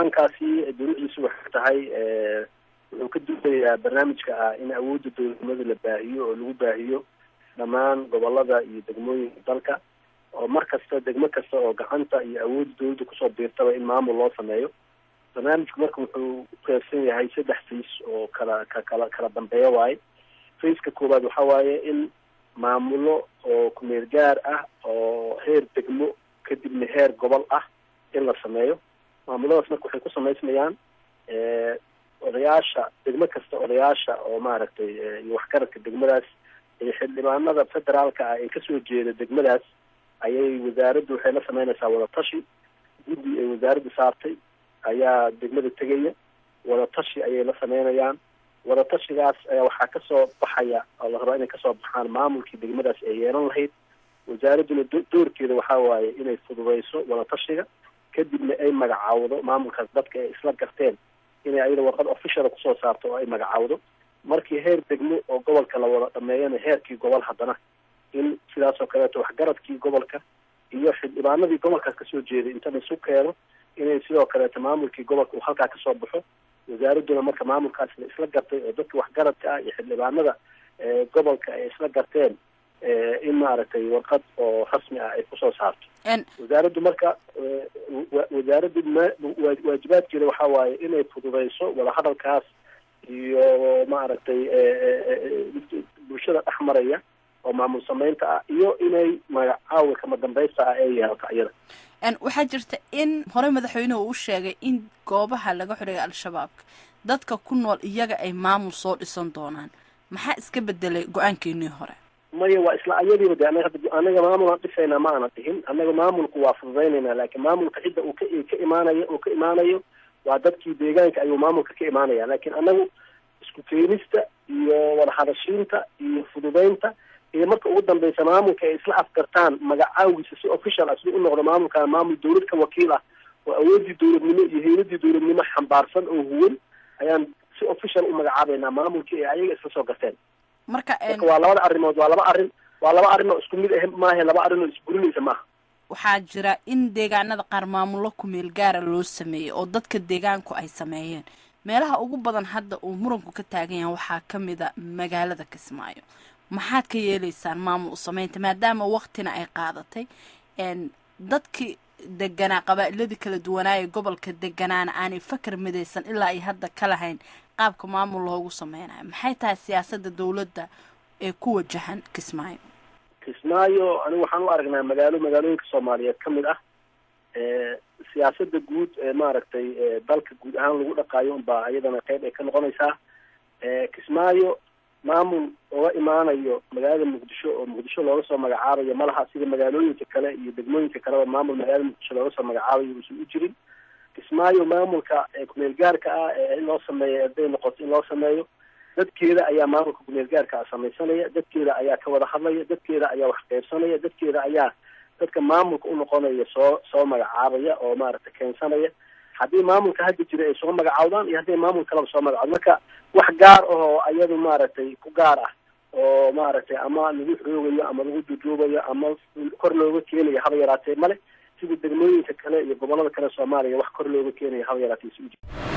go-aankaasi dowladdiisu waxay tahay wuxuu ka duulayaa barnaamijka ah in awoodda dowladnimada la baahiyo oo lagu baahiyo dhammaan gobolada iyo degmooyinka dalka oo mar kasta degmo kasta oo gacanta iyo awoodda dowladda kusoo biirtaba in maamul loo sameeyo. barnaamijku marka wuxuu uqeybsan yahay 3 fays oo kala dambeeya waaye. fayska koowaad waxa waaye in maamulo oo kumeel gaar ah oo heer degmo kadibna heer gobol ah in la sameeyo. maamuladaas marka waxay ku samaysmayaan odayaasha degmo kasta odayaasha oo maaragtay iyo waxgaradka degmadaas iyo xildhibaanada federaalka ah ee kasoo jeeda degmadaas ayay wasaaraddu waxay la sameynaysaa wadatashi. guddi ay wasaaraddu saartay ayaa degmada tegaya, wadatashi ayay la sameynayaan. wadatashigaas ayaa waxaa kasoo baxaya oo la rabaa inay kasoo baxaan maamulkii degmadaas ay yeelan lahayd. wasaaradduna doorkeeda waxaa waaye inay fududeyso wadatashiga kadibna ay magacaawdo maamulkaas dadka ay isla garteen inay ayada warqad official kusoo saarto oo ay magacaawdo. markii heer degmo oo gobolka la wada dhameeyana heerkii gobol haddana in sidaas oo kaleeto waxgaradkii gobolka iyo xildhibaanadii gobolkaas kasoo jeeday inta la isu keeno inay sidoo kaleeto maamulkii gobolka uu halkaa kasoo baxo. wasaaradduna marka maamulkaas la isla gartay oo dadka waxgaradka ah iyo xildhibaanada gobolka ay isla garteen in maaragtay warqad oo rasmi ah ay kusoo saarto. wasaaraddu marka wasaaraddu waajibaadkeeda waxaa waaye inay fududeyso wadahadalkaas iyo maaragtay bulshada dhex maraya oo maamul sameynta ah iyo inay magacaawi kama dambaysta ah ay yeelato iyada. waxaa jirta in hore madaxweynuhu uu sheegay in goobaha laga xidhay al-shabaabka dadka ku nool iyaga ay maamul soo dhisan doonaan. maxaa iska bedelay go-aankeenii hore? maya waa isla ayadiiba de anaga maamul aan dhisaynaa ma aana dhihin. anaga maamulku waa fududaynaynaa laakiin maamulka cidda uu ka imaanayo waa dadkii deegaanka ayuu maamulka ka imaanaya. laakiin anagu isku keenista iyo wadahadashiinta iyo fududeynta iyo marka ugu dambeysa maamulka ay isla afgartaan magacaawiisa si official ah siduu u noqdo maamulka maamul dowlad ka wakiil ah oo awoodii dowladnimo iyo hayladii dowladnimo xambaarsan oo huwan ayaan si official u magacaabeynaa maamulkii ay ayaga isla soo garteen. marka waa labada arrimood waa laba arrin oo isku mid ah maaha, laba arrin oo isburinaysa maaha. waxaa jira in deegaanada qaar maamulo kumeel gaara loo sameeyey oo dadka deegaanku ay sameeyeen. meelaha ugu badan hadda uu muranku ka taagan yahay waxaa kamid a magaalada Kismaayo. maxaad ka yeelaysaan maamul sameynta maadaama waqtina ay qaadatay dadkii deganaa qabaa'iladii kala duwanaaye gobolka deganaana aanay fakar midaysan ilaa ay hadda ka lahayn qaabka maamul loogu sameynayo? maxay tahay siyaasadda dowladda ee ku wajahan Kismaayo? Kismaayo anigu waxaan u aragnaa magaalooyinka Soomaaliyeed kamid ah siyaasadda guud ee maaragtay dalka guud ahaan lagu dhaqaayo unbaa iyadana qayb ay ka noqonaysaa. Kismaayo maamul oga imaanayo magaalada Muqdisho oo Muqdisho looga soo magacaabayo malaha sida magaalooyinka kale iyo degmooyinka kale maamul magaalada Muqdisho looga soo magacaabayo uusan u jirin. Kismaayo maamulka kumeel gaarka ah in loo sameeyo haday noqoto in loo sameeyo dadkeeda ayaa maamulka kumeel gaarka ah samaysanaya, dadkeeda ayaa ka wada hadlaya, dadkeeda ayaa wax qaybsanaya, dadkeeda ayaa dadka maamulka u noqonaya soo magacaabaya oo maaragtay keensanaya. haddii maamulka hadda jira ay soo magacaawdaan iyo haddii maamul kaleba soo magacaawdo marka wax gaar oo ayadu maaragtay ku gaar ah oo maaragtay ama lagu xoogayo ama lagu duduubayo ama kor looga keenayo haba yaraatee male sida degmooyinka kale iyo gobolada kale Soomaaliya wax kor looga keenayo haba yaraatee